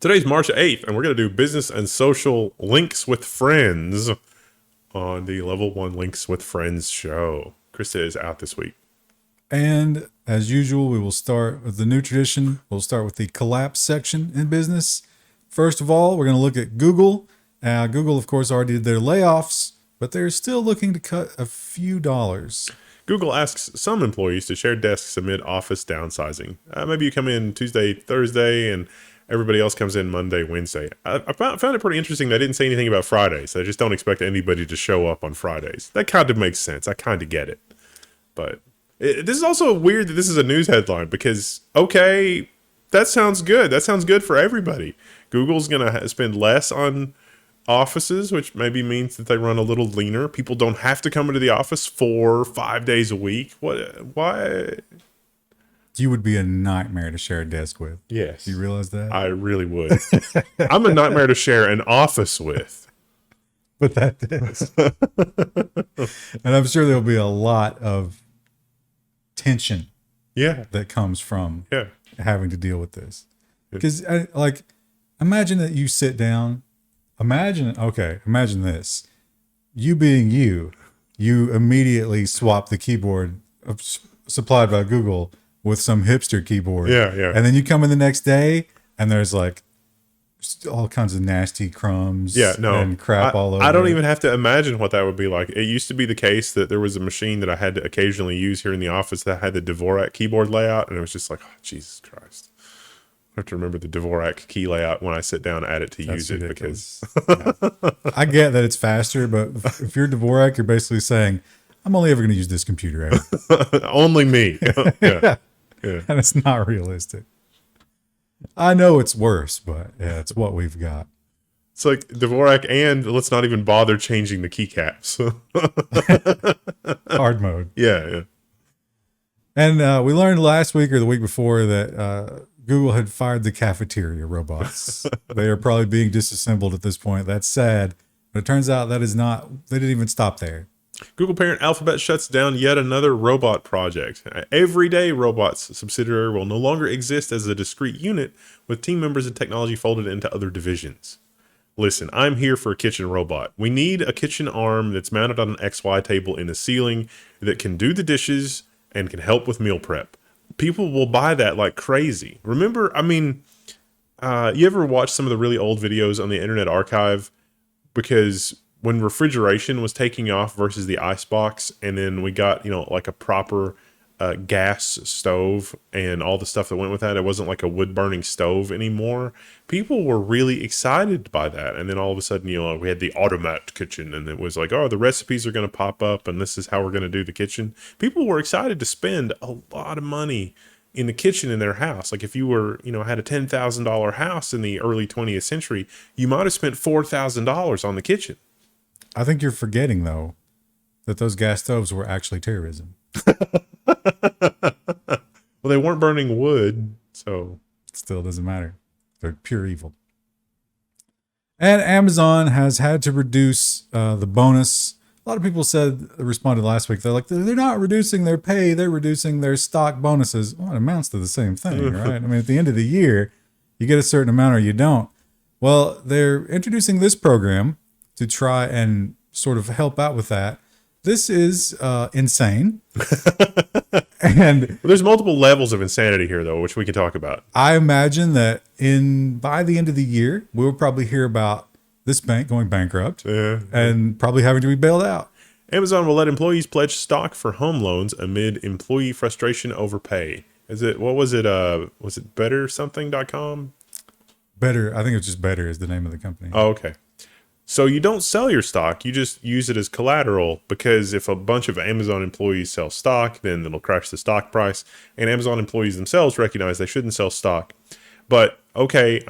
Today's March 8th, and we're going to do business and social links with friends on the Level 1 Links with Friends show. Krista is out this week. And as usual, we will start with the new tradition. We'll start with the collapse section in business. First of all, we're going to look at Google. Google, of course, already did their layoffs, but they're still looking to cut a few dollars. Google asks some employees to share desks amid office downsizing. Maybe you come in Tuesday, Thursday, and everybody else comes in Monday, Wednesday. I found it pretty interesting. They didn't say anything about Fridays. They just don't expect anybody to show up on Fridays. That kind of makes sense. I kind of get it. But this is also weird that this is a news headline because, okay, that sounds good. That sounds good for everybody. Google's going to spend less on offices, which maybe means that they run a little leaner. People don't have to come into the office 4 or 5 days a week. Why? You would be a nightmare to share a desk with. Yes. Do you realize that? I really would. I'm a nightmare to share an office with. But that is. And I'm sure there'll be a lot of tension that comes from having to deal with this. Because, imagine that you sit down. Imagine this. You being you immediately swap the keyboard supplied by Google with some hipster keyboard. Yeah. And then you come in the next day and there's like all kinds of nasty crumbs and crap all over. I don't even have to imagine what that would be like. It used to be the case that there was a machine that I had to occasionally use here in the office that had the Dvorak keyboard layout, and it was just like, oh, Jesus Christ. I have to remember the Dvorak key layout when I sit down at it to use it because I get that it's faster, but if you're Dvorak, you're basically saying, I'm only ever going to use this computer ever. Only me. Yeah. And it's not realistic. I know it's worse, but it's what we've got. It's like Dvorak, and let's not even bother changing the keycaps. Hard mode. Yeah. And we learned last week or the week before that Google had fired the cafeteria robots. They are probably being disassembled at this point. That's sad. But it turns out that is not, they didn't even stop there. Google parent Alphabet shuts down yet another robot project. Everyday Robots subsidiary will no longer exist as a discrete unit with team members and technology folded into other divisions. Listen, I'm here for a kitchen robot. We need a kitchen arm that's mounted on an XY table in the ceiling that can do the dishes and can help with meal prep. People will buy that like crazy. Remember, you ever watch some of the really old videos on the Internet Archive? Because when refrigeration was taking off versus the icebox, and then we got, like a proper gas stove and all the stuff that went with that, it wasn't like a wood burning stove anymore. People were really excited by that. And then all of a sudden, we had the automat kitchen, and it was like, oh, the recipes are going to pop up and this is how we're going to do the kitchen. People were excited to spend a lot of money in the kitchen in their house. Like if you were, had a $10,000 house in the early 20th century, you might have spent $4,000 on the kitchen. I think you're forgetting, though, that those gas stoves were actually terrorism. Well, they weren't burning wood, so it still doesn't matter. They're pure evil. And Amazon has had to reduce the bonus. A lot of people responded last week. They're like, they're not reducing their pay. They're reducing their stock bonuses. Well, it amounts to the same thing, right? I mean, at the end of the year, you get a certain amount or you don't. Well, they're introducing this program to try and sort of help out with that. This is insane. And there's multiple levels of insanity here, though, which we can talk about. I imagine that by the end of the year, we'll probably hear about this bank going bankrupt and probably having to be bailed out. Amazon will let employees pledge stock for home loans amid employee frustration over pay. Was it bettersomething.com? Better. I think it's just Better is the name of the company. Oh, okay. So you don't sell your stock, you just use it as collateral, because if a bunch of Amazon employees sell stock, then it'll crash the stock price. And Amazon employees themselves recognize they shouldn't sell stock. But, okay,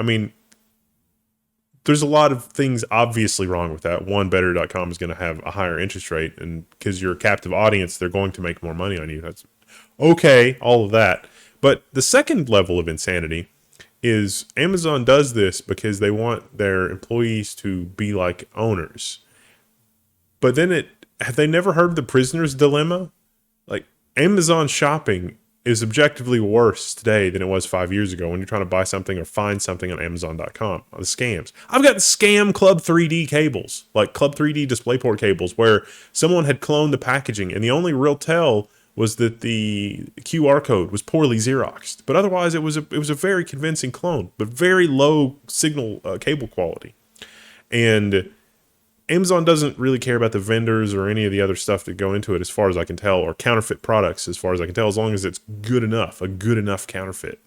there's a lot of things obviously wrong with that. One, Better.com is going to have a higher interest rate, and because you're a captive audience, they're going to make more money on you. That's okay, all of that. But the second level of insanity is Amazon does this because they want their employees to be like owners. But then have they never heard the prisoner's dilemma? Like, Amazon shopping is objectively worse today than it was 5 years ago when you're trying to buy something or find something on Amazon.com. The scams. I've got scam Club 3D cables, like Club 3D DisplayPort cables, where someone had cloned the packaging, and the only real tell was that the QR code was poorly Xeroxed. But otherwise, it was a very convincing clone, but very low signal cable quality. And Amazon doesn't really care about the vendors or any of the other stuff that go into it, as far as I can tell, or counterfeit products, as far as I can tell, as long as it's good enough, a good enough counterfeit.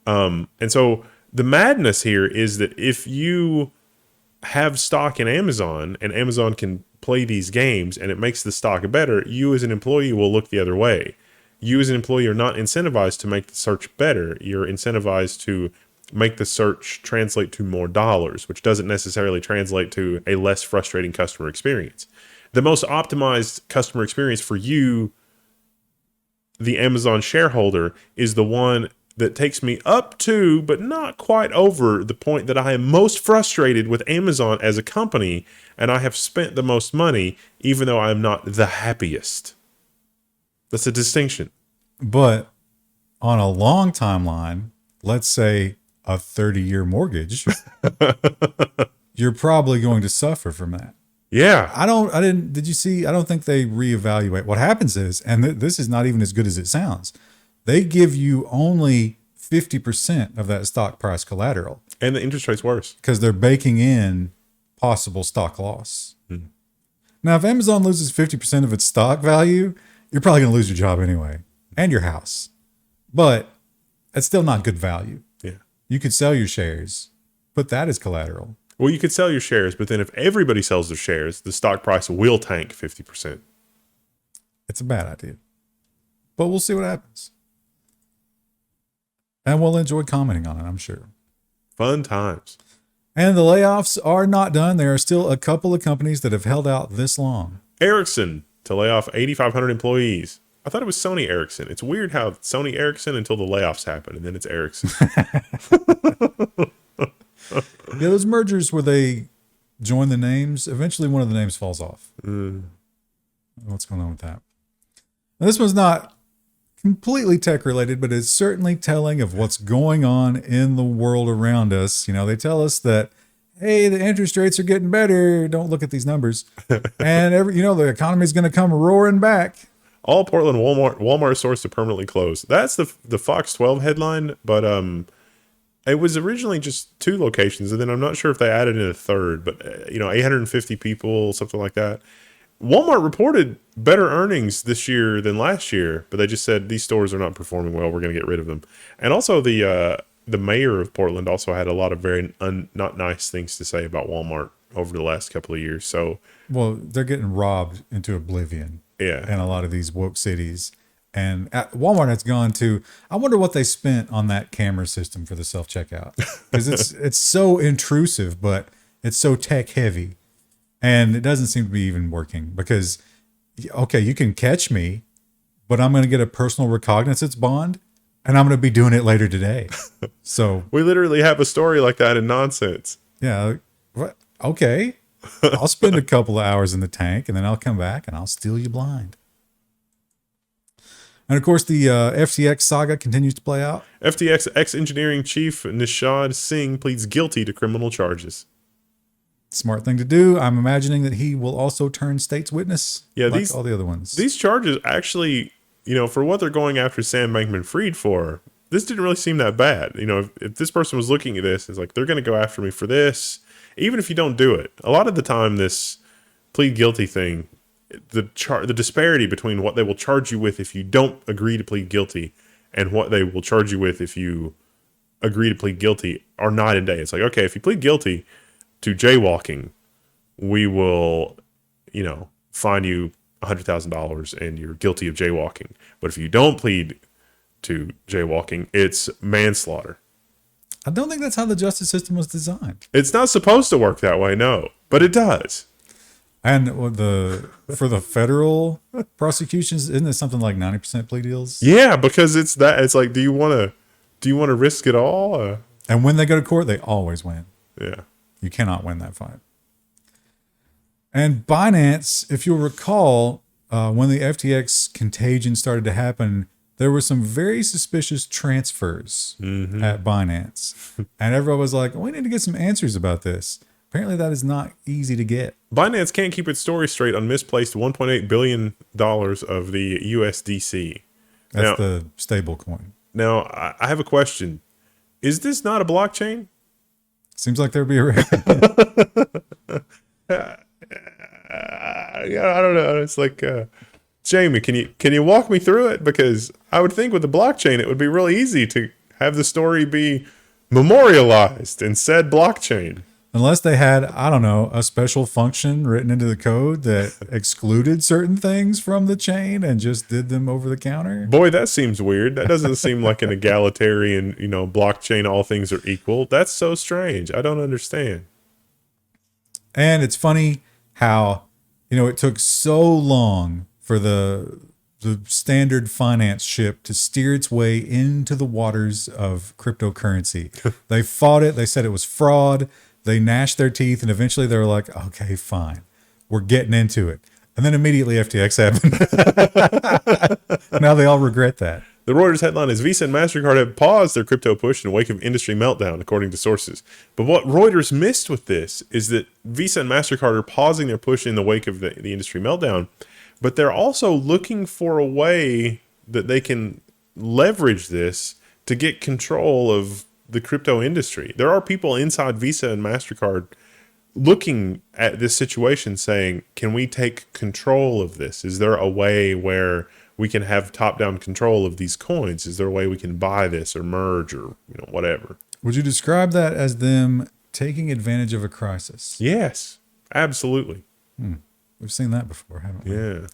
And so the madness here is that if you have stock in Amazon and Amazon can play these games and it makes the stock better, you as an employee will look the other way. You as an employee are not incentivized to make the search better. You're incentivized to make the search translate to more dollars, which doesn't necessarily translate to a less frustrating customer experience. The most optimized customer experience for you, the Amazon shareholder, is the one that takes me up to, but not quite over, the point that I am most frustrated with Amazon as a company, and I have spent the most money, even though I am not the happiest. That's a distinction. But on a long timeline, let's say a 30-year mortgage, you're probably going to suffer from that. Yeah. I don't think they reevaluate. What happens is, and this is not even as good as it sounds, they give you only 50% of that stock price collateral. And the interest rate's worse. Because they're baking in possible stock loss. Mm-hmm. Now, if Amazon loses 50% of its stock value, you're probably going to lose your job anyway, and your house. But it's still not good value. You could sell your shares, put that as collateral. Well, you could sell your shares, but then if everybody sells their shares, the stock price will tank 50%. It's a bad idea. But we'll see what happens. And we'll enjoy commenting on it, I'm sure. Fun times. And the layoffs are not done. There are still a couple of companies that have held out this long. Ericsson to lay off 8,500 employees. I thought it was Sony Ericsson. It's weird how Sony Ericsson until the layoffs happen, and then it's Ericsson. Yeah, those mergers where they join the names, eventually one of the names falls off. What's going on with that? Now, this one's not completely tech related, but it's certainly telling of what's going on in the world around us. You know, they tell us that, hey, the interest rates are getting better. Don't look at these numbers. And the economy is going to come roaring back. All Portland Walmart stores to permanently close. That's the Fox 12 headline, but it was originally just 2 locations, and then I'm not sure if they added in a third, but 850 people, something like that. Walmart reported better earnings this year than last year, but they just said these stores are not performing well. We're going to get rid of them. And also the mayor of Portland also had a lot of very not nice things to say about Walmart over the last couple of years. So, well, they're getting robbed into oblivion. Yeah. In a lot of these woke cities. And Walmart has gone to, I wonder what they spent on that camera system for the self-checkout. Because it's so intrusive, but it's so tech heavy. And it doesn't seem to be even working. Because, okay, you can catch me, but I'm going to get a personal recognizance bond, and I'm going to be doing it later today. So we literally have a story like that in Nonsense. Yeah. Okay. I'll spend a couple of hours in the tank, and then I'll come back and I'll steal you blind. And of course, the FTX saga continues to play out. FTX ex-engineering chief Nishad Singh pleads guilty to criminal charges. Smart thing to do. I'm imagining that he will also turn state's witness. Yeah, like all the other ones. These charges actually, for what they're going after Sam Bankman-Fried for, this didn't really seem that bad. If this person was looking at this, it's like, they're going to go after me for this. Even if you don't do it, a lot of the time, this plead guilty thing, the disparity between what they will charge you with if you don't agree to plead guilty and what they will charge you with if you agree to plead guilty are night and day. It's like, okay, if you plead guilty to jaywalking, we will, fine you $100,000 and you're guilty of jaywalking. But if you don't plead to jaywalking, it's manslaughter. I don't think that's how the justice system was designed. It's not supposed to work that way, no, but it does. And for the federal prosecutions, isn't it something like 90% plea deals? Yeah, because it's like, do you want to risk it all? And when they go to court, they always win. Yeah, you cannot win that fight. And Binance, if you'll recall, when the FTX contagion started to happen, there were some very suspicious transfers at Binance. And everyone was like, we need to get some answers about this. Apparently that is not easy to get. Binance can't keep its story straight on misplaced $1.8 billion of the USDC. That's the stable coin. Now, I have a question. Is this not a blockchain? Seems like there'd be a I don't know. It's like, Jamie, can you walk me through it? Because I would think with the blockchain, it would be really easy to have the story be memorialized in said blockchain. Unless they had, I don't know, a special function written into the code that excluded certain things from the chain and just did them over the counter. Boy, that seems weird. That doesn't seem like an egalitarian, blockchain, all things are equal. That's so strange. I don't understand. And it's funny how, it took so long for the standard finance ship to steer its way into the waters of cryptocurrency. They fought it. They said it was fraud. They gnashed their teeth, and eventually they were like, okay, fine. We're getting into it. And then immediately FTX happened. Now they all regret that. The Reuters headline is Visa and Mastercard have paused their crypto push in the wake of industry meltdown, according to sources. But what Reuters missed with this is that Visa and Mastercard are pausing their push in the wake of the industry meltdown, but they're also looking for a way that they can leverage this to get control of the crypto industry. There are people inside Visa and Mastercard looking at this situation saying, can we take control of this? Is there a way where we can have top-down control of these coins? Is there a way we can buy this or merge or whatever? Would you describe that as them taking advantage of a crisis? Yes, absolutely. We've seen that before, haven't we? Yeah.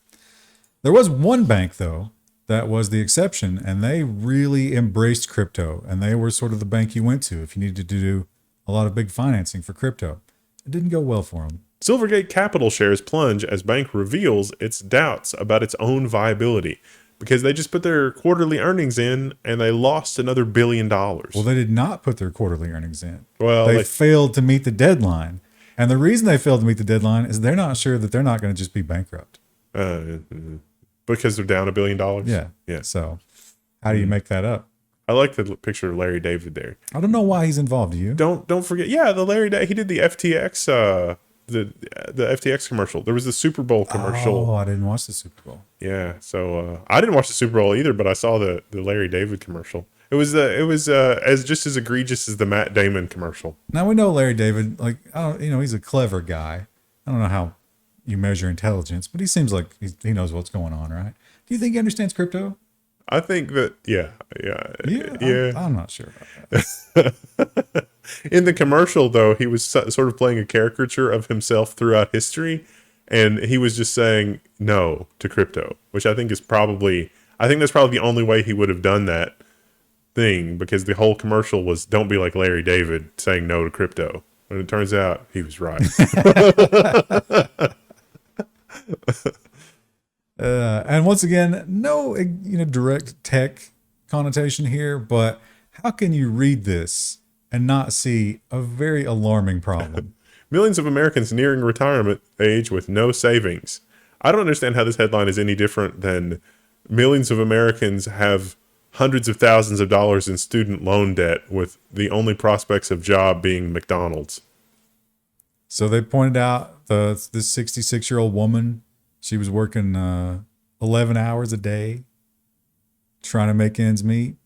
There was one bank, though, that was the exception, and they really embraced crypto, and they were sort of the bank you went to if you needed to do a lot of big financing for crypto. It didn't go well for them. Silvergate Capital shares plunge as bank reveals its doubts about its own viability because they just put their quarterly earnings in and they lost another $1 billion. Well, they did not put their quarterly earnings in. Well, they failed to meet the deadline. And the reason they failed to meet the deadline is they're not sure that they're not going to just be bankrupt. Because they're down $1 billion. Yeah. Yeah. So how do you make that up? I like the picture of Larry David there. I don't know why he's involved. Do you? Don't forget. Yeah, the Larry David. He did the FTX. The FTX commercial. There was the Super Bowl commercial. Oh, I didn't watch the Super Bowl. Yeah. So I didn't watch the Super Bowl either, but I saw the Larry David commercial. It was as just as egregious as the Matt Damon commercial. Now we know Larry David. Like he's a clever guy. I don't know how you measure intelligence, but he seems like he knows what's going on, right? Do you think he understands crypto? I think that, yeah. I'm not sure about that. In the commercial, though, he was sort of playing a caricature of himself throughout history, and he was just saying no to crypto, which I think that's probably the only way he would have done that thing, because the whole commercial was don't be like Larry David saying no to crypto. And it turns out he was right. And once again, no direct tech connotation here, but how can you read this and not see a very alarming problem? Millions of Americans nearing retirement age with no savings. I don't understand how this headline is any different than millions of Americans have hundreds of thousands of dollars in student loan debt with the only prospects of job being McDonald's. So they pointed out this 66-year-old woman. She was working 11 hours a day trying to make ends meet.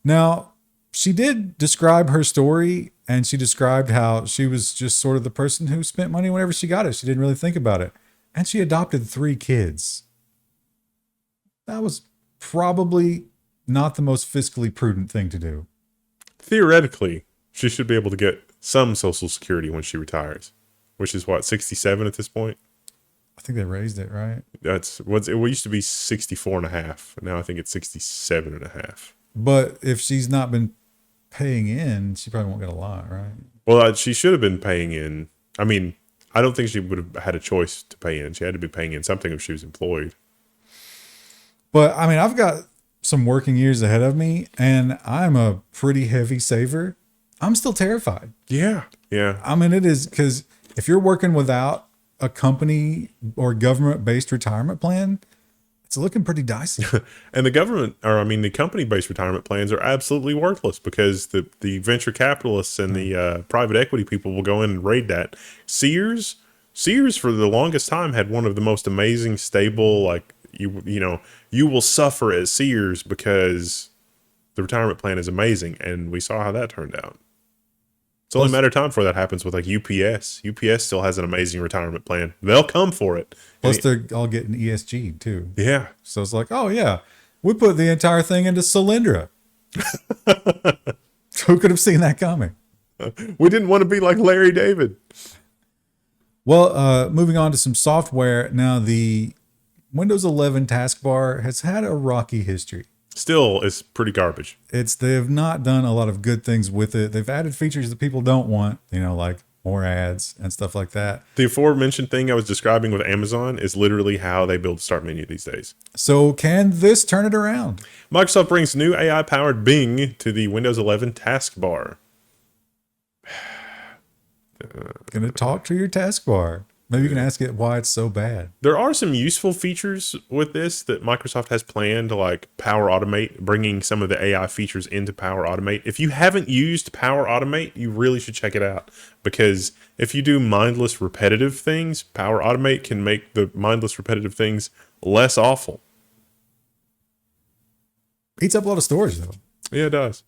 Now, she did describe her story, and she described how she was just sort of the person who spent money whenever she got it. She didn't really think about it. And she adopted 3 kids. That was probably not the most fiscally prudent thing to do. Theoretically, she should be able to get some Social Security when she retires, which is what, 67 at this point? I think they raised it, right? It used to be 64 and a half. Now I think it's 67 and a half. But if she's not been paying in, she probably won't get a lot, right? Well, she should have been paying in. I mean, I don't think she would have had a choice to pay in. She had to be paying in something if she was employed. But I mean, I've got some working years ahead of me, and I'm a pretty heavy saver. I'm still terrified. Yeah. Yeah. I mean, it is, because if you're working without a company or government-based retirement plan, it's looking pretty dicey. And the government, or I mean, the company-based retirement plans are absolutely worthless because the venture capitalists and the private equity people will go in and raid that. Sears for the longest time had one of the most amazing, stable, like you will suffer at Sears because the retirement plan is amazing, and we saw how that turned out. It's only a matter of time before that happens with like UPS. UPS still has an amazing retirement plan. They'll come for it. Plus, they're all getting ESG too. Yeah. So it's like, oh yeah, we put the entire thing into Solyndra. Who could have seen that coming? We didn't want to be like Larry David. Well, moving on to some software. Now, the Windows 11 taskbar has had a rocky history. Still, it's pretty garbage. They have not done a lot of good things with it. They've added features that people don't want, like more ads and stuff like that. The aforementioned thing I was describing with Amazon is literally how they build the start menu these days. So can this turn it around? Microsoft brings new AI-powered Bing to the Windows 11 taskbar. Gonna talk to your taskbar. Maybe you can ask it why it's so bad. There are some useful features with this that Microsoft has planned, like Power Automate, bringing some of the AI features into Power Automate. If you haven't used Power Automate, you really should check it out, because if you do mindless, repetitive things, Power Automate can make the mindless, repetitive things less awful. Eats up a lot of storage, though. Yeah, it does.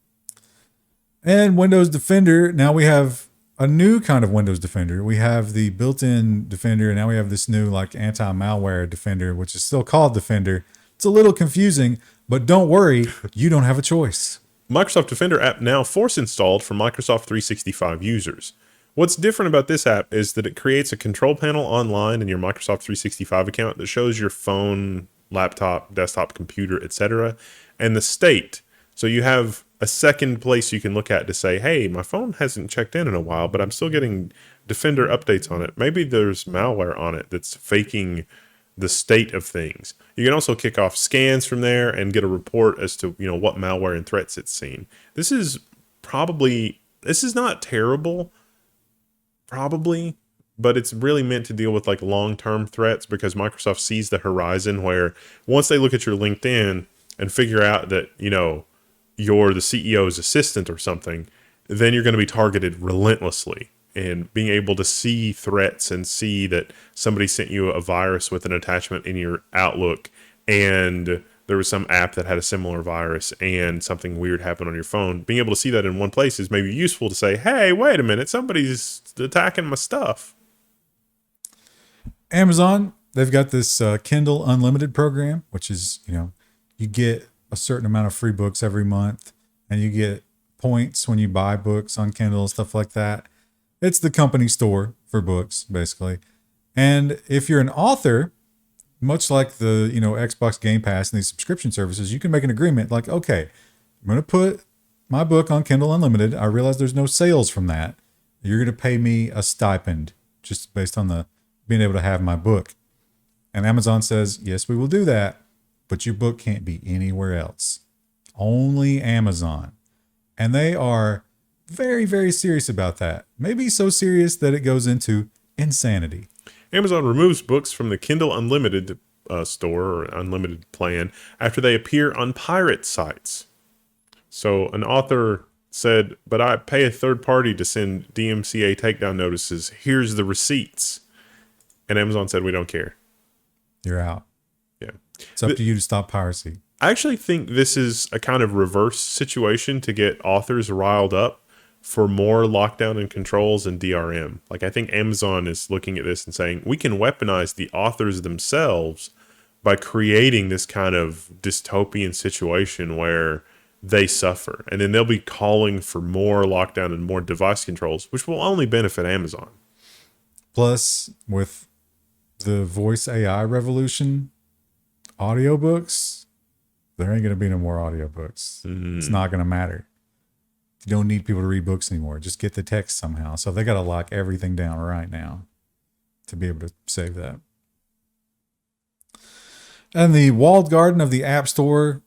And Windows Defender, now we have a new kind of Windows Defender. We have the built-in Defender, and now we have this new anti-malware Defender, which is still called Defender. It's a little confusing, but don't worry, you don't have a choice. Microsoft Defender app now force installed for Microsoft 365 users. What's different about this app is that it creates a control panel online in your Microsoft 365 account that shows your phone, laptop, desktop, computer, etc., and the state. So you have a second place you can look at to say, hey, my phone hasn't checked in a while, but I'm still getting Defender updates on it. Maybe there's malware on it that's faking the state of things. You can also kick off scans from there and get a report as to, what malware and threats it's seen. This is not terrible, probably, but it's really meant to deal with long-term threats, because Microsoft sees the horizon where once they look at your LinkedIn and figure out that, you're the CEO's assistant or something, then you're going to be targeted relentlessly. And being able to see threats and see that somebody sent you a virus with an attachment in your Outlook, and there was some app that had a similar virus, and something weird happened on your phone, being able to see that in one place is maybe useful to say, hey, wait a minute, somebody's attacking my stuff. Amazon, they've got this Kindle Unlimited program, which is, you get a certain amount of free books every month, and you get points when you buy books on Kindle and stuff like that. It's the company store for books, basically. And if you're an author, much like the Xbox Game Pass and these subscription services, you can make an agreement like, okay, I'm going to put my book on Kindle Unlimited. I realize there's no sales from that. You're going to pay me a stipend just based on the being able to have my book. And Amazon says, yes, we will do that, but your book can't be anywhere else. Only Amazon. And they are very, very serious about that. Maybe so serious that it goes into insanity. Amazon removes books from the Kindle Unlimited store or unlimited plan after they appear on pirate sites. So an author said, but I pay a third party to send DMCA takedown notices. Here's the receipts. And Amazon said, we don't care. You're out. Yeah. It's up to you to stop piracy. I actually think this is a kind of reverse situation to get authors riled up for more lockdown and controls and DRM. I think Amazon is looking at this and saying, we can weaponize the authors themselves by creating this kind of dystopian situation where they suffer. And then they'll be calling for more lockdown and more device controls, which will only benefit Amazon. Plus, with the voice AI revolution, audiobooks, there ain't going to be no more audiobooks. It's not going to matter. You don't need people to read books anymore. Just get the text somehow. So they got to lock everything down right now to be able to save that. And the walled garden of the App Store,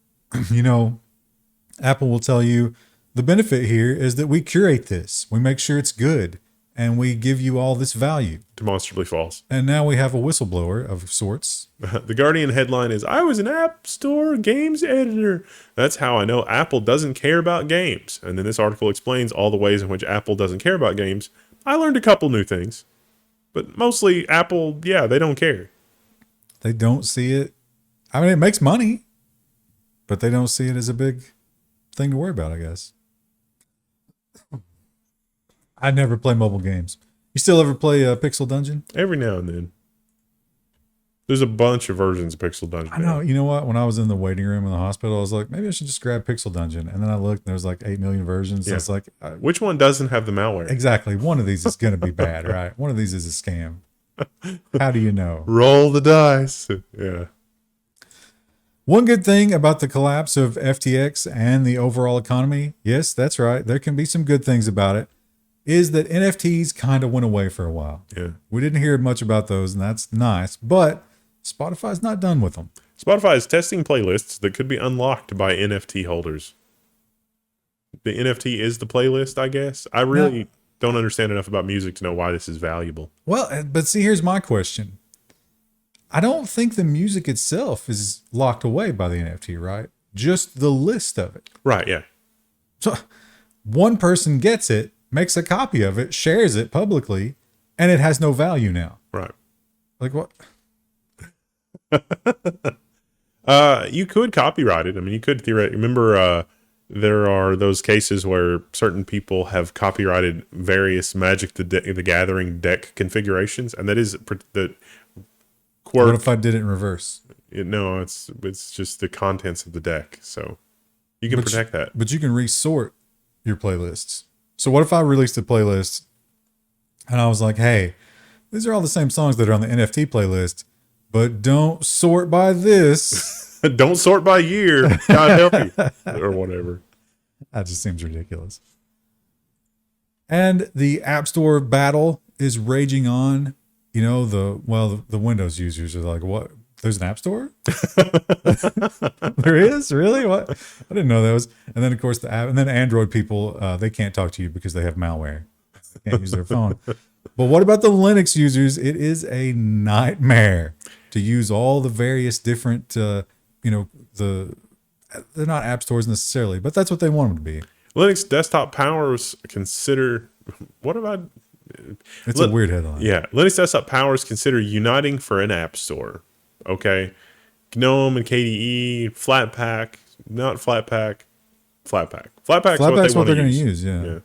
Apple will tell you the benefit here is that we curate this. We make sure it's good. and we give you all this value. Demonstrably false. And now we have a whistleblower of sorts. The Guardian headline is, I was an App Store games editor. That's how I know Apple doesn't care about games. And then this article explains all the ways in which Apple doesn't care about games. I learned a couple new things. But mostly Apple, yeah, they don't care. They don't see it. I mean, it makes money, but they don't see it as a big thing to worry about, I guess. I never play mobile games. You still ever play Pixel Dungeon? Every now and then. There's a bunch of versions of Pixel Dungeon. I know. You know what? When I was in the waiting room in the hospital, I was like, maybe I should just grab Pixel Dungeon. And then I looked, and there was like 8 million versions. Yeah. I was like, which one doesn't have the malware? Exactly. One of these is going to be bad, right? One of these is a scam. How do you know? Roll the dice. Yeah. One good thing about the collapse of FTX and the overall economy, yes, that's right, there can be some good things about it, is that NFTs kind of went away for a while. Yeah. We didn't hear much about those, and that's nice, but Spotify's not done with them. Spotify is testing playlists that could be unlocked by NFT holders. The NFT is the playlist, I guess. I really don't understand enough about music to know why this is valuable. Well, but see, here's my question. I don't think the music itself is locked away by the NFT, right? Just the list of it. Right, yeah. So one person gets it, makes a copy of it, shares it publicly, and it has no value now. Right. Like what? You could copyright it. I mean, you could theoretically. Remember, there are those cases where certain people have copyrighted various Magic the Gathering deck configurations, and that is the quirk. What if I did it in reverse? No, it's just the contents of the deck, so you can protect that. But you can resort your playlists. So what if I released a playlist and I was like, hey, these are all the same songs that are on the NFT playlist, but don't sort by this. Don't sort by year. God help you. Or whatever. That just seems ridiculous. And the App Store battle is raging on. You know, the Windows users are like, what? There's an App Store? There is? Really? What? I didn't know that was. And then, of course, the app. And then Android people, they can't talk to you because they have malware. They can't use their phone. But what about the Linux users? It is a nightmare to use all the various different, they're not app stores necessarily, but that's what they want them to be. Linux desktop powers consider, what about? It's a weird headline. Yeah. Linux desktop powers consider uniting for an app store. Okay. GNOME and KDE, Flatpak, not Flatpak, Flatpak. Flatpak's what they're going to use. Yeah.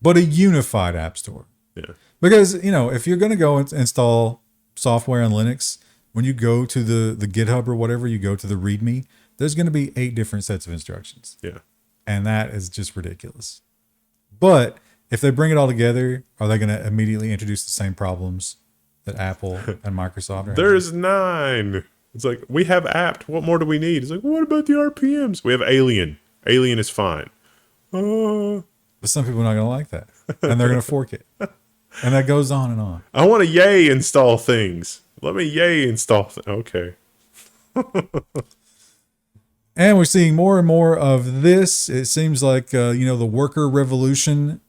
But a unified app store. Yeah. Because, if you're going to go and install software on Linux, when you go to the GitHub or whatever, you go to the README, there's going to be 8 different sets of instructions. Yeah. And that is just ridiculous. But if they bring it all together, are they going to immediately introduce the same problems that Apple and Microsoft are There's having? 9. It's like, we have apt. What more do we need? It's like, what about the RPMs? We have Alien. Alien is fine. But some people are not going to like that. And they're going to fork it. And that goes on and on. I want to yay install things. Let me yay install Okay. And we're seeing more and more of this. It seems like, the worker revolution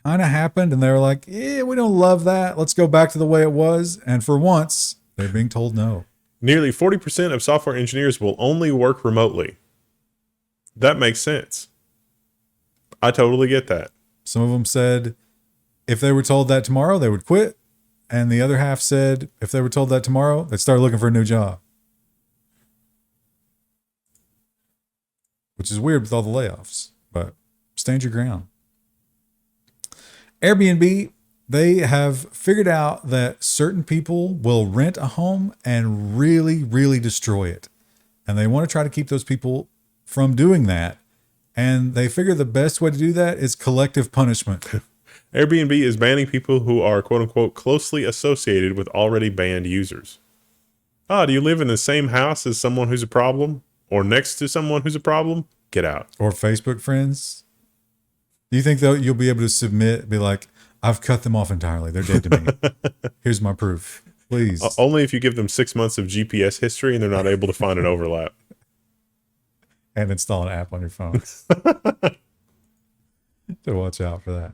kind of happened. And they were like, we don't love that. Let's go back to the way it was. And for once, they're being told no. Nearly 40% of software engineers will only work remotely. That makes sense. I totally get that. Some of them said if they were told that tomorrow, they would quit. And the other half said if they were told that tomorrow, they'd start looking for a new job. Which is weird with all the layoffs, but stand your ground. Airbnb, they have figured out that certain people will rent a home and really, really destroy it. And they want to try to keep those people from doing that. And they figure the best way to do that is collective punishment. Airbnb is banning people who are, quote unquote, closely associated with already banned users. Do you live in the same house as someone who's a problem? Or next to someone who's a problem? Get out. Or Facebook friends? Do you think though you'll be able to submit, be like, I've cut them off entirely. They're dead to me. Here's my proof. Please. Only if you give them 6 months of GPS history and they're not able to find an overlap. And install an app on your phone. So watch out for that.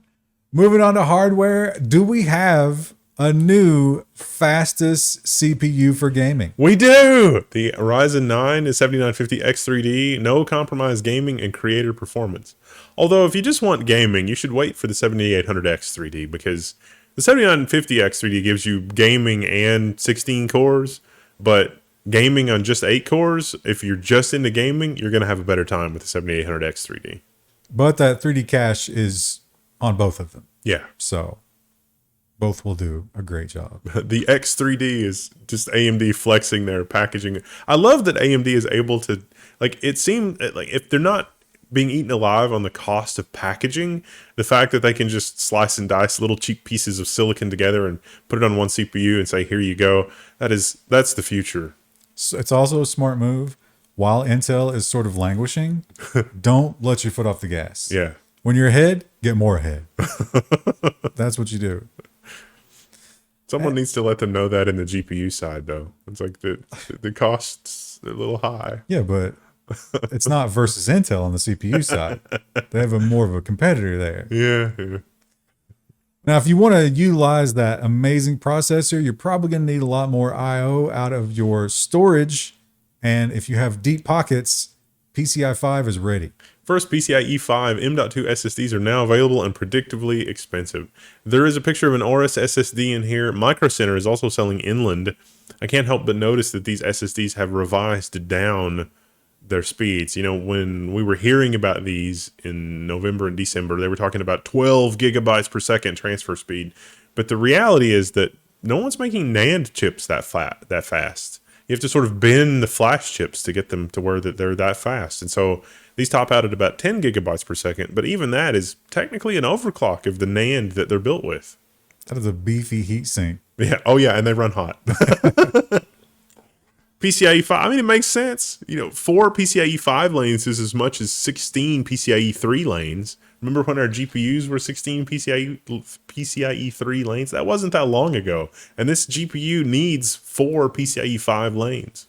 Moving on to hardware. Do we have a new fastest CPU for gaming? We do! The Ryzen 9 is 7950X3D, no compromise gaming and creator performance. Although if you just want gaming, you should wait for the 7800X3D because the 7950X3D gives you gaming and 16 cores, but gaming on just 8 cores, if you're just into gaming, you're going to have a better time with the 7800X3D. But that 3D cache is on both of them. Yeah. So both will do a great job. The X3D is just AMD flexing their packaging. I love that AMD is able to, like, it seemed like if they're not being eaten alive on the cost of packaging, the fact that they can just slice and dice little cheap pieces of silicon together and put it on one CPU and say, here you go. That's the future. So it's also a smart move. While Intel is sort of languishing, don't let your foot off the gas. Yeah. When you're ahead, get more ahead. That's what you do. Someone needs to let them know that in the GPU side, though. It's like the costs are a little high. Yeah, but it's not versus Intel on the CPU side. They have a more of a competitor there. Yeah. Now, if you want to utilize that amazing processor, you're probably going to need a lot more I/O out of your storage. And if you have deep pockets, PCIe 5 is ready. First, PCIe 5 M.2 SSDs are now available and predictably expensive. There is a picture of an Aorus SSD in here. Micro Center is also selling inland. I can't help but notice that these SSDs have revised down their speeds. You know, when we were hearing about these in November and December, they were talking about 12 gigabytes per second transfer speed. But the reality is that no one's making NAND chips that fast. You have to sort of bend the flash chips to get them to where that they're that fast. And so these top out at about 10 gigabytes per second, but even that is technically an overclock of the NAND that they're built with. That is a beefy heat sink. Yeah. Oh, yeah. And they run hot. PCIe 5, I mean, it makes sense. You know, 4 PCIe 5 lanes is as much as 16 PCIe 3 lanes. Remember when our GPUs were 16 PCIe 3 lanes? That wasn't that long ago. And this GPU needs 4 PCIe 5 lanes.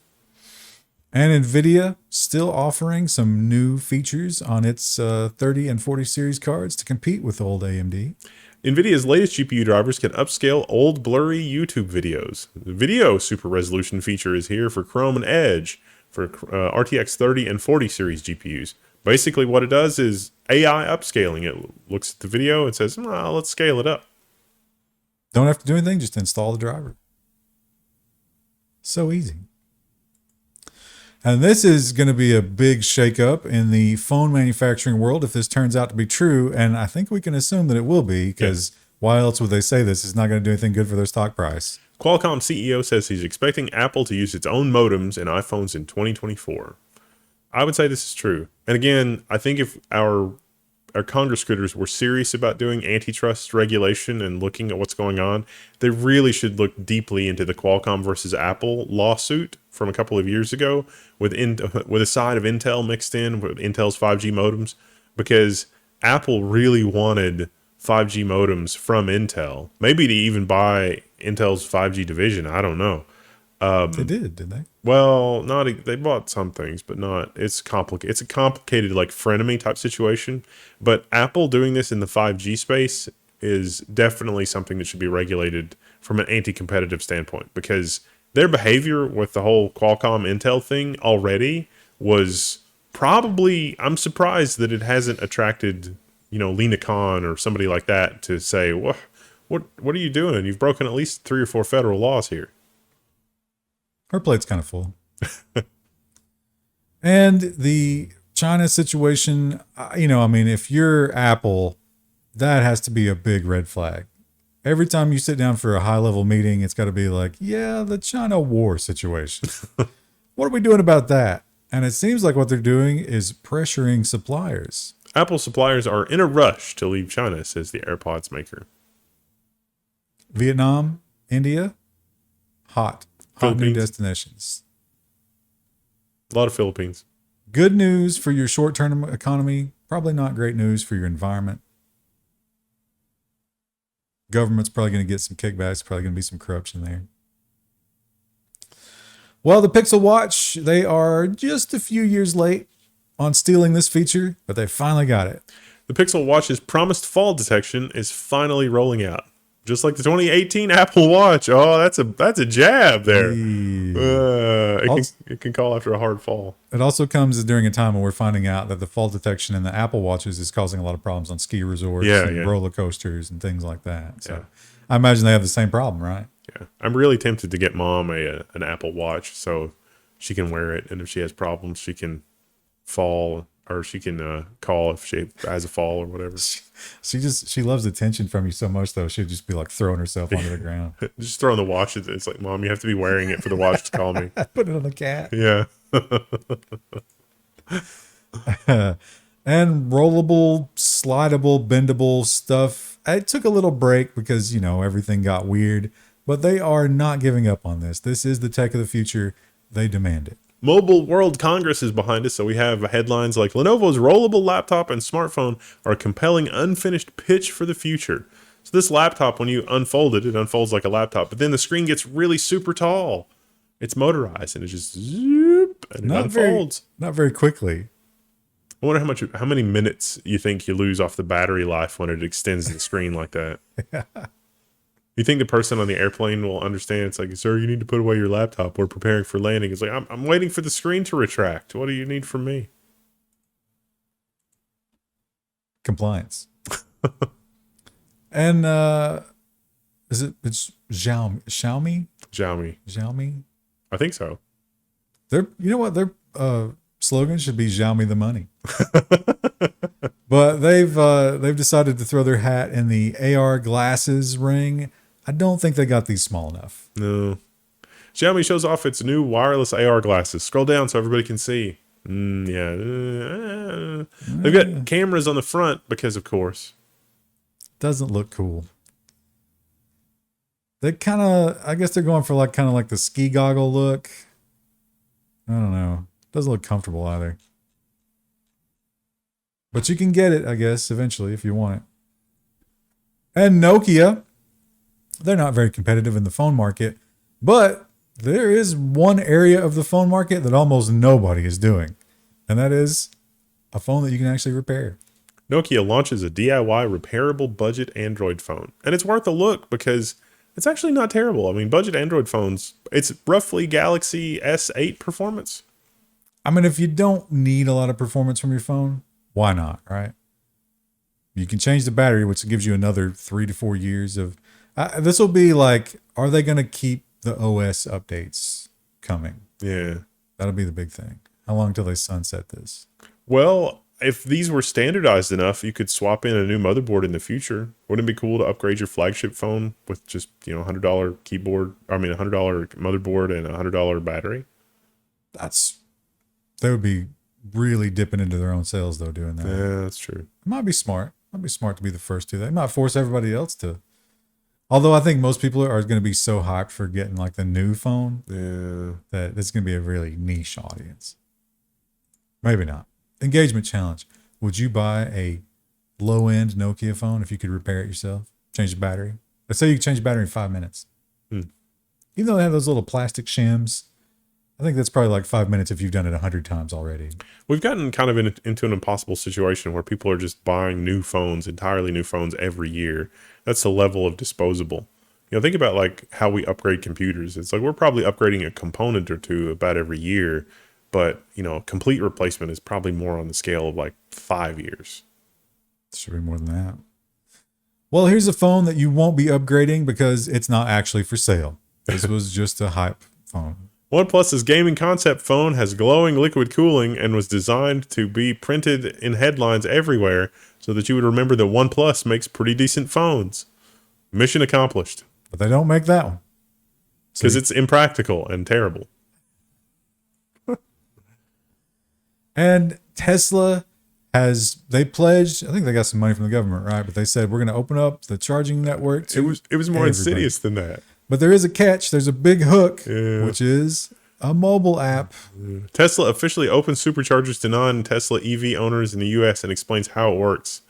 And Nvidia still offering some new features on its 30 and 40 series cards to compete with old AMD. Nvidia's latest GPU drivers can upscale old blurry YouTube videos. The video super resolution feature is here for Chrome and Edge for RTX 30 and 40 series GPUs. Basically what it does is AI upscaling. It looks at the video and says, let's scale it up. Don't have to do anything, just install the driver. So easy. And this is going to be a big shakeup in the phone manufacturing world if this turns out to be true. And I think we can assume that it will be, because why else would they say this? It's not going to do anything good for their stock price. Qualcomm CEO says he's expecting Apple to use its own modems in iPhones in 2024. I would say this is true. And again, I think if our Congress critters were serious about doing antitrust regulation and looking at what's going on, they really should look deeply into the Qualcomm versus Apple lawsuit from a couple of years ago with a side of Intel mixed in with Intel's 5G modems, because Apple really wanted 5G modems from Intel, maybe to even buy Intel's 5G division. I don't know. They didn't they? Well, they bought some things, but not. It's complicated. It's a complicated, like, frenemy type situation. But Apple doing this in the 5G space is definitely something that should be regulated from an anti-competitive standpoint, because their behavior with the whole Qualcomm Intel thing already was probably, I'm surprised that it hasn't attracted, Lena Khan or somebody like that to say, what are you doing? You've broken at least 3 or 4 federal laws here. Her plate's kind of full. And the China situation, if you're Apple, that has to be a big red flag. Every time you sit down for a high-level meeting, it's got to be like, the China war situation. What are we doing about that? And it seems like what they're doing is pressuring suppliers. Apple suppliers are in a rush to leave China, says the AirPods maker. Vietnam, India, hot new Philippines. destinations. A lot of Philippines. Good news for your short-term economy. Probably not great news for your environment. Government's probably going to get some kickbacks. Probably going to be some corruption there. Well, the Pixel Watch, they are just a few years late on stealing this feature, but they finally got it. The Pixel Watch's promised fall detection is finally rolling out. Just like the 2018 Apple Watch. Oh, that's a jab there. It can call after a hard fall. It also comes during a time when we're finding out that the fall detection in the Apple Watches is causing a lot of problems on ski resorts and roller coasters and things like that. So I imagine they have the same problem, right? Yeah. I'm really tempted to get Mom an Apple Watch so she can wear it, and if she has problems, she can fall, or she can call if she has a fall or whatever. She loves attention from you so much, though. She'll just be like throwing herself onto the ground. Just throwing the watch. It's like, Mom, you have to be wearing it for the watch to call me. Put it on the cat. Yeah. And rollable, slidable, bendable stuff. It took a little break because, everything got weird, but they are not giving up on this. This is the tech of the future. They demand it. Mobile World Congress is behind us, so we have headlines like Lenovo's rollable laptop and smartphone are a compelling unfinished pitch for the future. So this laptop, when you unfold it, it unfolds like a laptop, but then the screen gets really super tall. It's motorized, and it just zoop, and it unfolds. Not very quickly. I wonder how many minutes you think you lose off the battery life when it extends the screen like that. You think the person on the airplane will understand? It's like, sir, you need to put away your laptop. We're preparing for landing. It's like, I'm waiting for the screen to retract. What do you need from me? Compliance. And it's Xiaomi? Xiaomi? I think so. Their slogan should be Xiaomi the money. But they've decided to throw their hat in the AR glasses ring. I don't think they got these small enough. No. Xiaomi shows off its new wireless AR glasses. Scroll down so everybody can see. They've got cameras on the front because, of course. Doesn't look cool. They I guess they're going for kind of like the ski goggle look. I don't know. Doesn't look comfortable either. But you can get it, I guess, eventually if you want it. And Nokia, they're not very competitive in the phone market, but there is one area of the phone market that almost nobody is doing, and that is a phone that you can actually repair. Nokia launches a DIY repairable budget Android phone, and it's worth a look because it's actually not terrible. I mean, budget Android phones, it's roughly Galaxy S8 performance. I mean, if you don't need a lot of performance from your phone, why not, right? You can change the battery, which gives you another 3 to 4 years of... this will be like, are they going to keep the OS updates coming? Yeah. That'll be the big thing. How long till they sunset this? Well, if these were standardized enough, you could swap in a new motherboard in the future. Wouldn't it be cool to upgrade your flagship phone with just, $100 keyboard, $100 motherboard and a $100 battery? They would be really dipping into their own sales, though, doing that. Yeah, that's true. It might be smart. Might be smart to be the first to. They might force everybody else to. Although I think most people are going to be so hyped for getting like the new phone that it's going to be a really niche audience. Maybe not. Engagement challenge. Would you buy a low-end Nokia phone if you could repair it yourself? Change the battery? Let's say you could change the battery in 5 minutes. Even though they have those little plastic shims, I think that's probably like 5 minutes if you've done it 100 times already. We've gotten kind of into an impossible situation where people are just buying new phones, entirely new phones every year. That's the level of disposable. Think about like how we upgrade computers. It's like we're probably upgrading a component or two about every year, but complete replacement is probably more on the scale of like 5 years. It should be more than that. Well, here's a phone that you won't be upgrading because it's not actually for sale. This was just a hype phone. OnePlus's gaming concept phone has glowing liquid cooling and was designed to be printed in headlines everywhere so that you would remember that OnePlus makes pretty decent phones. Mission accomplished. But they don't make that one. Because it's impractical and terrible. And Tesla they pledged, I think they got some money from the government, right? But they said, we're going to open up the charging network to It was more insidious than that. But there is a catch. There's a big hook, which is a mobile app. Tesla officially opens superchargers to non-Tesla EV owners in the U.S. and explains how it works.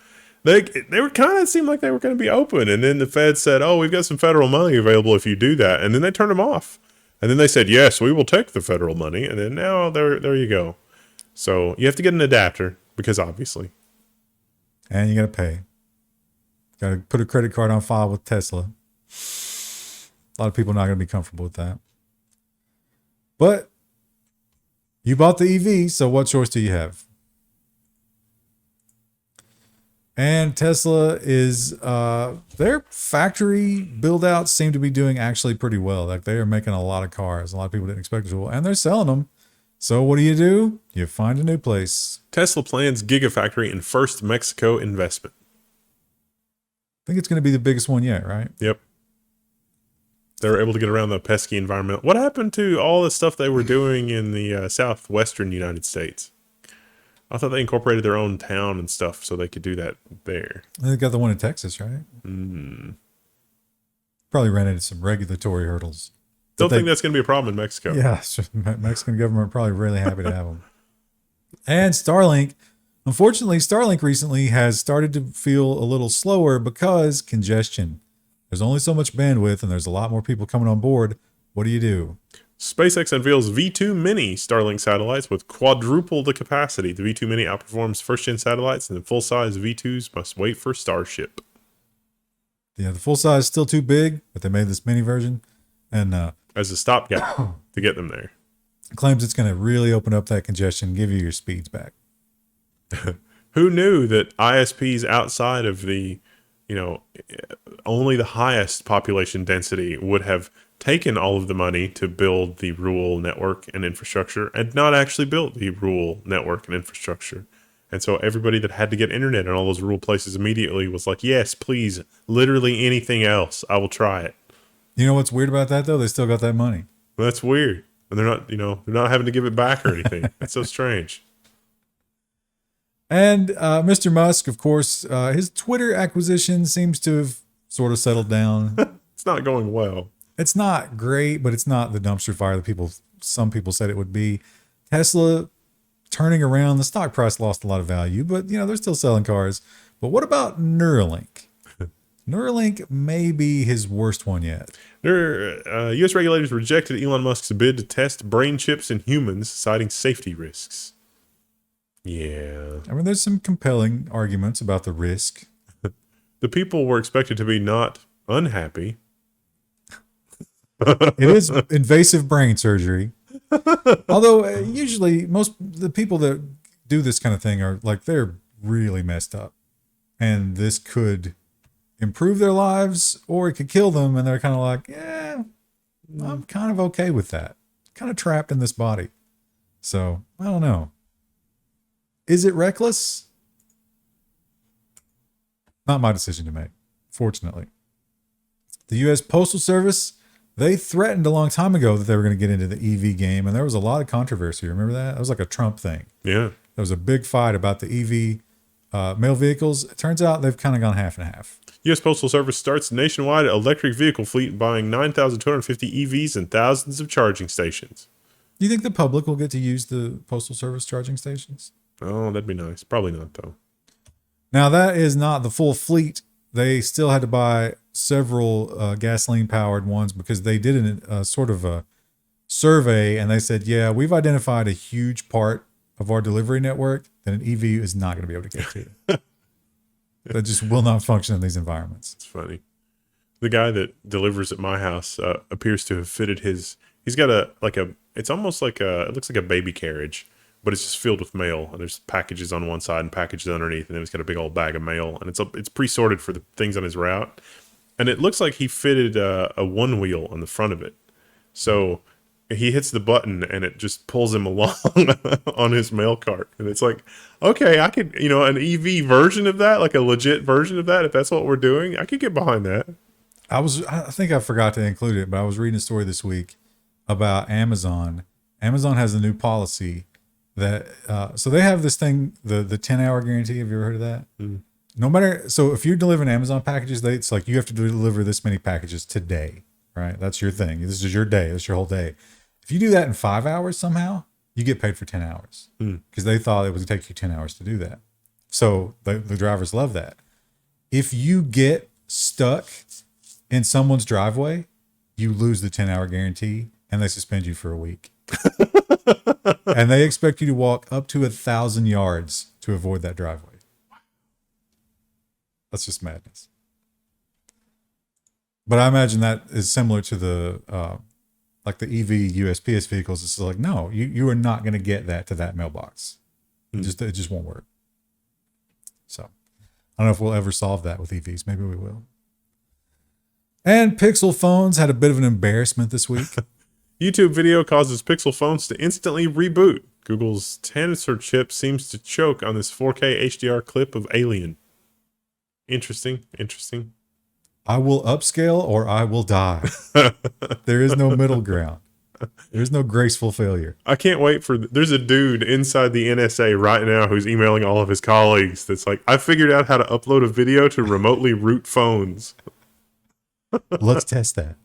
They were kind of seemed like they were going to be open, and then the Fed said, "Oh, we've got some federal money available if you do that," and then they turned them off. And then they said, "Yes, we will take the federal money," and then now there you go. So you have to get an adapter because obviously. and you got to pay. Got to put a credit card on file with Tesla. A lot of people are not going to be comfortable with that. But you bought the EV, so what choice do you have? And Tesla is, their factory build outs seem to be doing actually pretty well. Like they are making a lot of cars. A lot of people didn't expect it to, and they're selling them. So what do? You find a new place. Tesla plans gigafactory in first Mexico investment. I think it's going to be the biggest one yet, right? Yep. They were able to get around the pesky environment. What happened to all the stuff they were doing in the southwestern United States? I thought they incorporated their own town and stuff so they could do that there. They got the one in Texas, right? Probably ran into some regulatory hurdles. Don't think that's going to be a problem in Mexico. Yeah, Mexican government probably really happy to have them. And Starlink. Unfortunately, Starlink recently has started to feel a little slower because congestion. There's only so much bandwidth and there's a lot more people coming on board. What do? SpaceX unveils V2 Mini Starlink satellites with quadruple the capacity. The V2 Mini outperforms first-gen satellites, and the full-size V2s must wait for Starship. Yeah, the full size is still too big, but they made this mini version. And as a stopgap to get them there. Claims it's going to really open up that congestion, give you your speeds back. Who knew that ISPs outside of the, only the highest population density would have taken all of the money to build the rural network and infrastructure and not actually built the rural network and infrastructure. And so everybody that had to get internet in all those rural places immediately was like, yes, please, literally anything else. I will try it. You know what's weird about that though? They still got that money. Well, that's weird. And they're not, they're not having to give it back or anything. That's so strange. And Mr. Musk, of course, his Twitter acquisition seems to have sort of settled down. It's not going well. It's not great, but it's not the dumpster fire that some people said it would be. Tesla turning around, the stock price lost a lot of value, but they're still selling cars. But what about Neuralink? Neuralink may be his worst one yet. U.S. regulators rejected Elon Musk's bid to test brain chips in humans, citing safety risks. Yeah. I mean, there's some compelling arguments about the risk. The people were expected to be not unhappy. It is invasive brain surgery. Although usually the people that do this kind of thing are like, they're really messed up. And this could improve their lives or it could kill them. And they're kind of like, yeah, I'm kind of okay with that. Kind of trapped in this body. So I don't know. Is it reckless? Not my decision to make, fortunately. The U.S. Postal Service, they threatened a long time ago that they were going to get into the EV game, and there was a lot of controversy. Remember that? It was like a Trump thing. Yeah. There was a big fight about the EV mail vehicles. It turns out they've kind of gone half and half. U.S. Postal Service starts nationwide electric vehicle fleet, buying 9,250 EVs and thousands of charging stations. Do you think the public will get to use the Postal Service charging stations? Oh, that'd be nice. Probably not, though. Now, that is not the full fleet. They still had to buy several gasoline-powered ones because they did a sort of a survey, and they said, yeah, we've identified a huge part of our delivery network that an EV is not going to be able to get to. That just will not function in these environments. It's funny. The guy that delivers at my house appears to have fitted he's got it's almost like it looks like a baby carriage, but it's just filled with mail, and there's packages on one side and packages underneath, and then he's got a big old bag of mail, and it's pre-sorted for the things on his route, and it looks like he fitted a one wheel on the front of it, so he hits the button and it just pulls him along on his mail cart, and it's like, okay, I could, an EV version of that, like a legit version of that, if that's what we're doing, I could get behind that. I think I forgot to include it, but I was reading a story this week about Amazon. Amazon has a new policy that so they have this thing, the 10-hour guarantee. Have you ever heard of that? Mm. No matter, so if you're delivering Amazon packages, it's like you have to deliver this many packages today, right? That's your thing. This is your day. This is your whole day. If you do that in 5 hours somehow, you get paid for 10 hours because they thought it would take you 10 hours to do that. So the drivers love that. If you get stuck in someone's driveway, you lose the 10-hour guarantee and they suspend you for a week. And they expect you to walk up to 1,000 yards to avoid that driveway. That's just madness. But I imagine that is similar to the like the EV USPS vehicles. It's like, no, you are not going to get that to that mailbox. It just won't work. So I don't know if we'll ever solve that with EVs. Maybe we will. And Pixel phones had a bit of an embarrassment this week. YouTube video causes Pixel phones to instantly reboot. Google's Tensor chip seems to choke on this 4K HDR clip of Alien. Interesting. I will upscale or I will die. There is no middle ground. There's no graceful failure. I can't wait there's a dude inside the NSA right now who's emailing all of his colleagues that's like, I figured out how to upload a video to remotely root phones. Let's test that.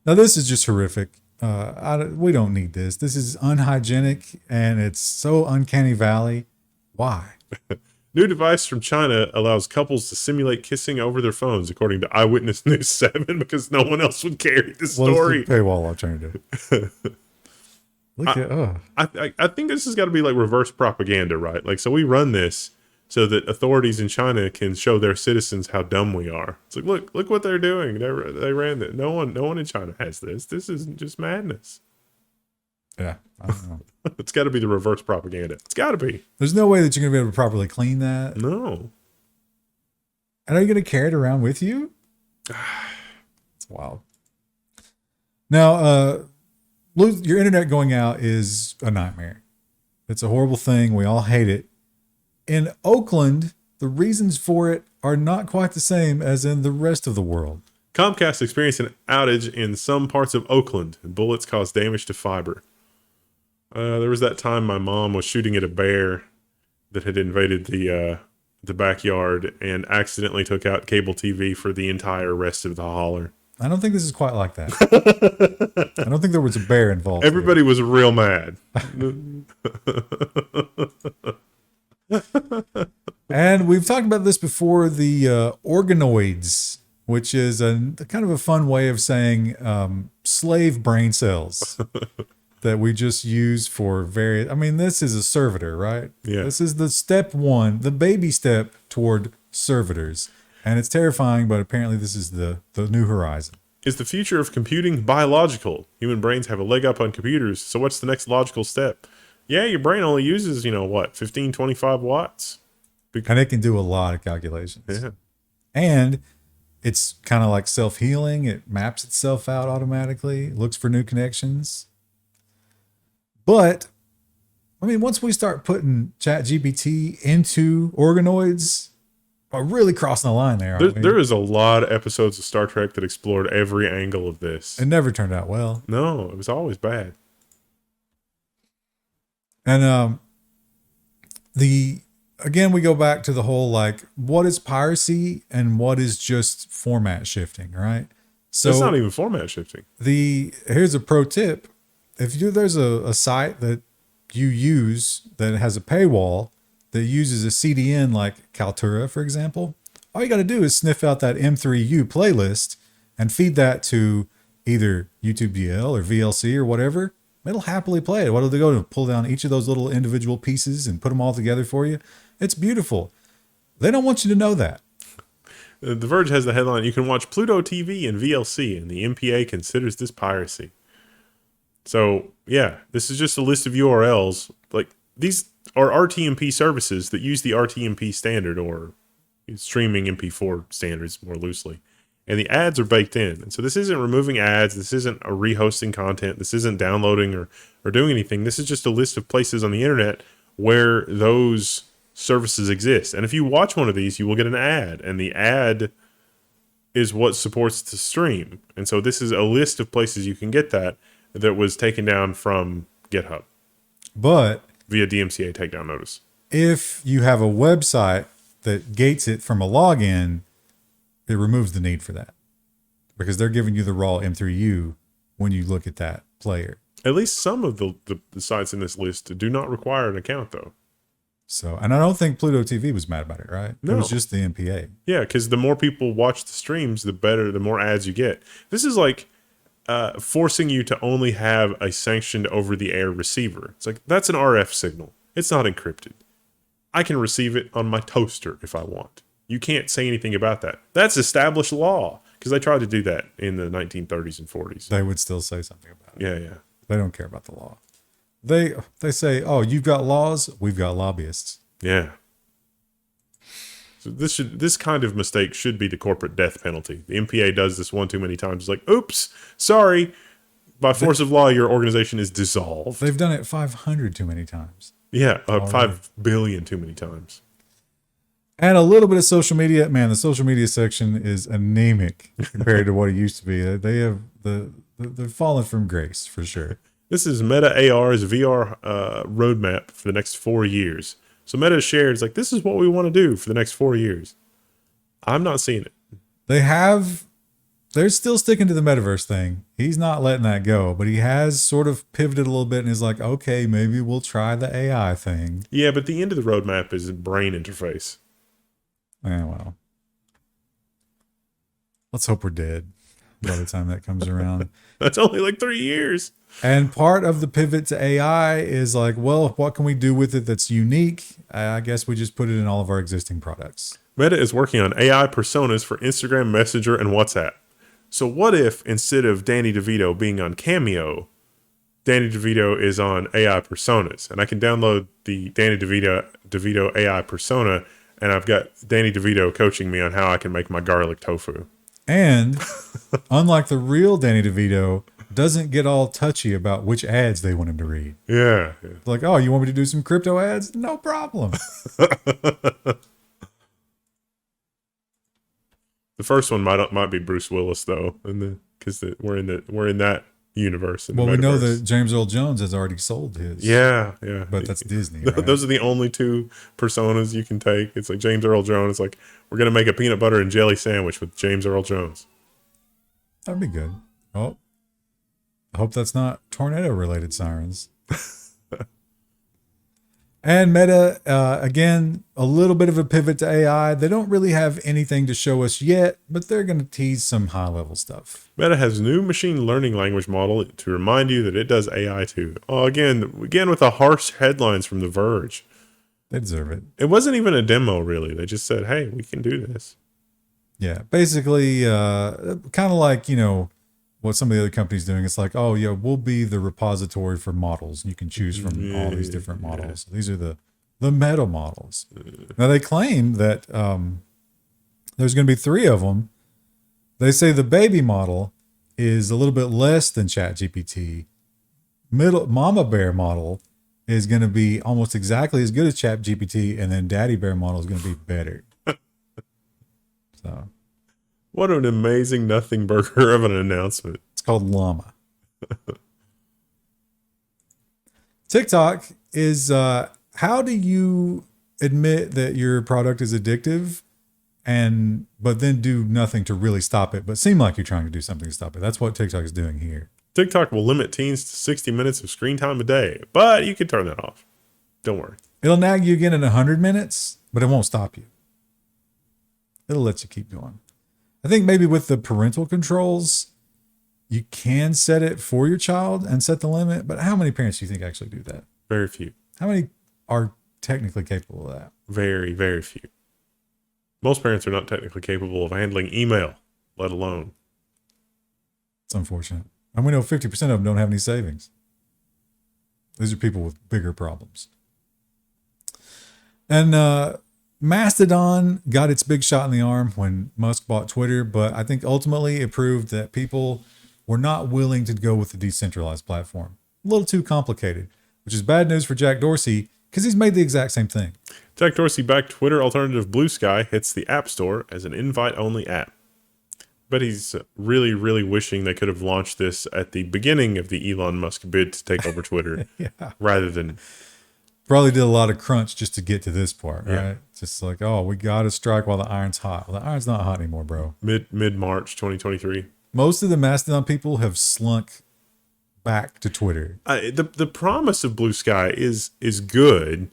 Now, this is just horrific. We don't need this. This is unhygienic, and it's so uncanny valley. Why? New device from China allows couples to simulate kissing over their phones, according to Eyewitness News 7, because no one else would carry the story. What's the paywall alternative? Look at, I think this has got to be like reverse propaganda, right? Like, so we run this so that authorities in China can show their citizens how dumb we are. It's like, look what they're doing. They ran that. No one in China has this. This is just madness. Yeah, I don't know. It's got to be the reverse propaganda. It's got to be. There's no way that you're going to be able to properly clean that. No. And are you going to carry it around with you? It's wild. Now, your internet going out is a nightmare. It's a horrible thing. We all hate it. In Oakland, the reasons for it are not quite the same as in the rest of the world. Comcast experienced an outage in some parts of Oakland, and bullets caused damage to fiber. There was that time my mom was shooting at a bear that had invaded the backyard and accidentally took out cable TV for the entire rest of the holler. I don't think this is quite like that. I don't think there was a bear involved. Everybody was real mad. And we've talked about this before, the organoids, which is a kind of a fun way of saying slave brain cells that we just use for various. I mean, this is a servitor, right? Yeah. This is the step one, the baby step toward servitors. And it's terrifying, but apparently this is the new horizon. Is the future of computing biological? Human brains have a leg up on computers, so what's the next logical step? Yeah, your brain only uses, 15, 25 watts. And it can do a lot of calculations. Yeah. And it's kind of like self-healing. It maps itself out automatically, looks for new connections. But, I mean, once we start putting ChatGPT into organoids, we're really crossing the line there. There is a lot of episodes of Star Trek that explored every angle of this. It never turned out well. No, it was always bad. And again, we go back to the whole, like, what is piracy and what is just format shifting, right? So it's not even format shifting. Here's a pro tip. If there's a site that you use that has a paywall that uses a CDN like Kaltura, for example, all you got to do is sniff out that M3U playlist and feed that to either YouTube DL or VLC or whatever. It'll happily play it. What do they go to? Pull down each of those little individual pieces and put them all together for you. It's beautiful. They don't want you to know that. The Verge has the headline, you can watch Pluto TV and VLC, and the MPA considers this piracy. So, yeah, this is just a list of URLs. Like, these are RTMP services that use the RTMP standard, or streaming MP4 standards more loosely. And the ads are baked in. And so this isn't removing ads. This isn't a rehosting content. This isn't downloading or doing anything. This is just a list of places on the internet where those services exist. And if you watch one of these, you will get an ad. And the ad is what supports the stream. And so this is a list of places you can get that was taken down from GitHub. But via DMCA takedown notice. If you have a website that gates it from a login, it removes the need for that because they're giving you the raw M3U when you look at that player. At least some of the sites in this list do not require an account, though. So, and I don't think Pluto TV was mad about it, right? No. It was just the MPA. Yeah, because the more people watch the streams, the more ads you get. This is like forcing you to only have a sanctioned over-the-air receiver. It's like, that's an RF signal. It's not encrypted. I can receive it on my toaster if I want. You can't say anything about that. That's established law because they tried to do that in the 1930s and 40s. They would still say something about it. Yeah, yeah. They don't care about the law. They say, oh, you've got laws, we've got lobbyists. Yeah. So this kind of mistake should be the corporate death penalty. The MPA does this one too many times. It's like, oops, sorry. By force of law, your organization is dissolved. They've done it 500 too many times. Yeah, 5 billion too many times. And a little bit of social media. Man, the social media section is anemic compared to what it used to be. They've fallen from grace for sure. This is Meta AR's VR roadmap for the next 4 years. So Meta shared, it's like, this is what we want to do for the next 4 years. I'm not seeing it. They're still sticking to the metaverse thing. He's not letting that go, but he has sort of pivoted a little bit and is like, okay, maybe we'll try the AI thing. Yeah, but the end of the roadmap is a brain interface. Yeah, well, let's hope we're dead by the time that comes around. That's only like 3 years. And part of the pivot to AI is like, well, what can we do with it that's unique? I guess we just put it in all of our existing products. Meta is working on AI personas for Instagram, Messenger, and WhatsApp. So what if instead of Danny DeVito being on Cameo, Danny DeVito is on AI personas, and I can download the Danny DeVito AI persona, and I've got Danny DeVito coaching me on how I can make my garlic tofu. And unlike the real Danny DeVito, doesn't get all touchy about which ads they want him to read. Yeah. Like, oh, you want me to do some crypto ads? No problem. The first one might be Bruce Willis though, because we're in that universe. Well, we know that James Earl Jones has already sold his. Yeah. But that's Disney. Right? Those are the only two personas you can take. It's like James Earl Jones. It's like, we're gonna make a peanut butter and jelly sandwich with James Earl Jones. That'd be good. Oh, I hope that's not tornado-related sirens. And Meta, again, a little bit of a pivot to AI. They don't really have anything to show us yet, but they're going to tease some high-level stuff. Meta has new machine learning language model to remind you that it does AI too. Oh, again with the harsh headlines from The Verge. They deserve it. It wasn't even a demo, really. They just said, hey, we can do this. Yeah, basically, kind of like, what some of the other companies doing. It's like, oh, yeah, we'll be the repository for models. You can choose from all these different models. These are the meta models. Now, they claim that there's going to be 3 of them. They say the baby model is a little bit less than ChatGPT. Mama bear model is going to be almost exactly as good as ChatGPT, and then daddy bear model is going to be better. So, what an amazing nothing burger of an announcement. It's called Llama. TikTok is how do you admit that your product is addictive but then do nothing to really stop it, but seem like you're trying to do something to stop it? That's what TikTok is doing here. TikTok will limit teens to 60 minutes of screen time a day, but you can turn that off. Don't worry. It'll nag you again in 100 minutes, but it won't stop you. It'll let you keep going. I think maybe with the parental controls, you can set it for your child and set the limit, but how many parents do you think actually do that? Very few. How many are technically capable of that? Very, very few. Most parents are not technically capable of handling email, let alone. It's unfortunate. And we know 50% of them don't have any savings. These are people with bigger problems. And Mastodon got its big shot in the arm when Musk bought Twitter, but I think ultimately it proved that people were not willing to go with the decentralized platform. A little too complicated, which is bad news for Jack Dorsey because he's made the exact same thing. Jack Dorsey-backed Twitter alternative Blue Sky hits the App Store as an invite-only app. But he's really, really wishing they could have launched this at the beginning of the Elon Musk bid to take over Twitter rather than... Probably did a lot of crunch just to get to this part, right? Yeah. Just like, oh, we got to strike while the iron's hot. Well, the iron's not hot anymore, bro. Mid-March 2023. Most of the Mastodon people have slunk back to Twitter. The promise of Blue Sky is good.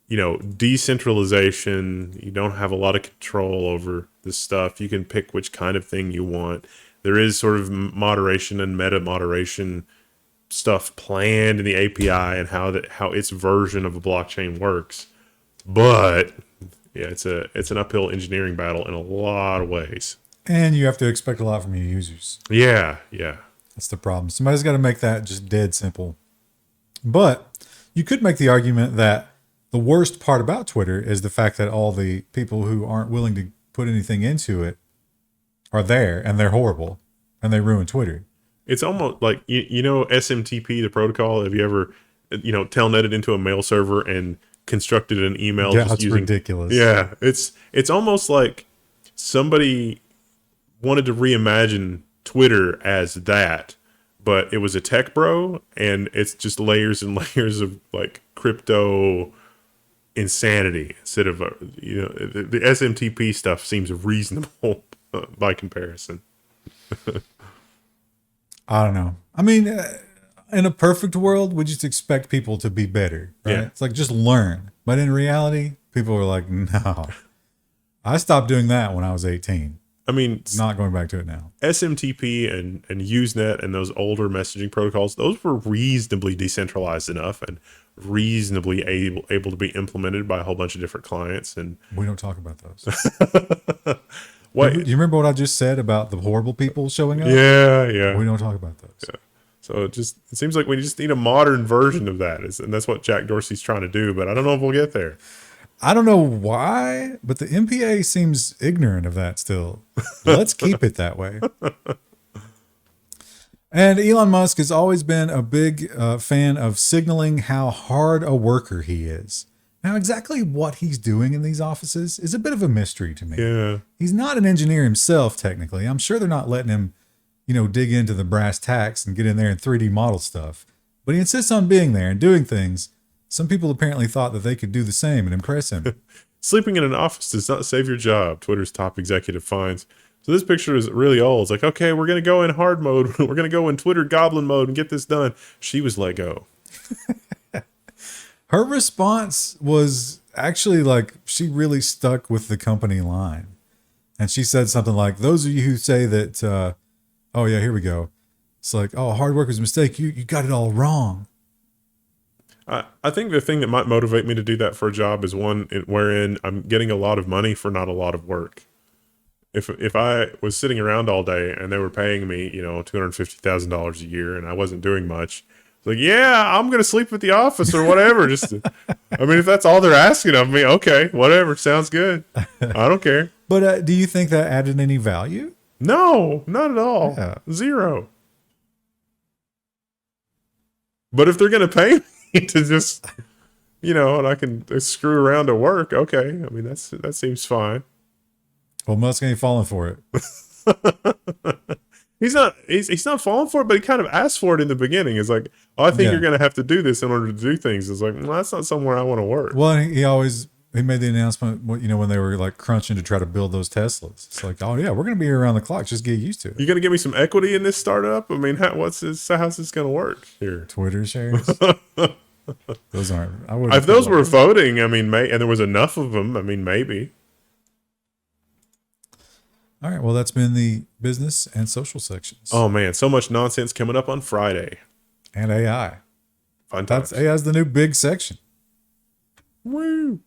Decentralization. You don't have a lot of control over this stuff. You can pick which kind of thing you want. There is sort of moderation and meta moderation stuff planned in the API and how its version of a blockchain works. But yeah, it's an uphill engineering battle in a lot of ways. And you have to expect a lot from your users. Yeah. That's the problem. Somebody's got to make that just dead simple. But you could make the argument that the worst part about Twitter is the fact that all the people who aren't willing to put anything into it are there, and they're horrible, and they ruin Twitter. It's almost like, you know, SMTP, the protocol. Have you ever, telnetted into a mail server and constructed an email? Yeah, just that's using, ridiculous. Yeah, it's almost like somebody wanted to reimagine Twitter as that, but it was a tech bro, and it's just layers and layers of like crypto insanity instead of the SMTP stuff seems reasonable by comparison. I don't know. I mean, in a perfect world, we just expect people to be better, right? Yeah. It's like, just learn. But in reality, people are like, no. I stopped doing that when I was 18. I mean, Not going back to it now. SMTP and Usenet and those older messaging protocols, those were reasonably decentralized enough and reasonably able to be implemented by a whole bunch of different clients. And We don't talk about those. what? Do you remember what I just said about the horrible people showing up? Yeah. We don't talk about those. Yeah. So it seems like we just need a modern version of that, and that's what Jack Dorsey's trying to do. But I don't know if we'll get there. I don't know why, but the MPA seems ignorant of that still. Let's keep it that way. And Elon Musk has always been a big fan of signaling how hard a worker he is. Now, exactly what he's doing in these offices is a bit of a mystery to me. Yeah. He's not an engineer himself, technically. I'm sure they're not letting him, dig into the brass tacks and get in there and 3D model stuff. But he insists on being there and doing things. Some people apparently thought that they could do the same and impress him. Sleeping in an office does not save your job, Twitter's top executive finds. So this picture is really old. It's like, okay, we're going to go in hard mode. We're going to go in Twitter goblin mode and get this done. She was let go. Her response was actually like, she really stuck with the company line. And she said something like, those of you who say that, oh yeah, here we go. It's like, oh, hard work was a mistake. You got it all wrong. I think the thing that might motivate me to do that for a job is one wherein I'm getting a lot of money for not a lot of work. If I was sitting around all day and they were paying me, $250,000 a year and I wasn't doing much, it's like, yeah, I'm going to sleep at the office or whatever. If that's all they're asking of me, okay, whatever. Sounds good. I don't care. But do you think that added any value? No, not at all. Yeah. Zero. But if they're going to pay me to just, and I can screw around to work, okay. I mean, that seems fine. Well, Musk ain't falling for it. He's not falling for it, but he kind of asked for it in the beginning. It's like, oh, I think you're going to have to do this in order to do things. It's like, well, that's not somewhere I want to work. Well, he made the announcement, when they were like crunching to try to build those Teslas. It's like, oh yeah, we're going to be here around the clock. Just get used to it. You going to give me some equity in this startup? I mean, how's this going to work here? Twitter shares. Those aren't. If those were voting, I mean, and there was enough of them, I mean, maybe. All right. Well, that's been the business and social sections. Oh man, so much nonsense coming up on Friday. And AI. Fun times. AI's the new big section. Woo.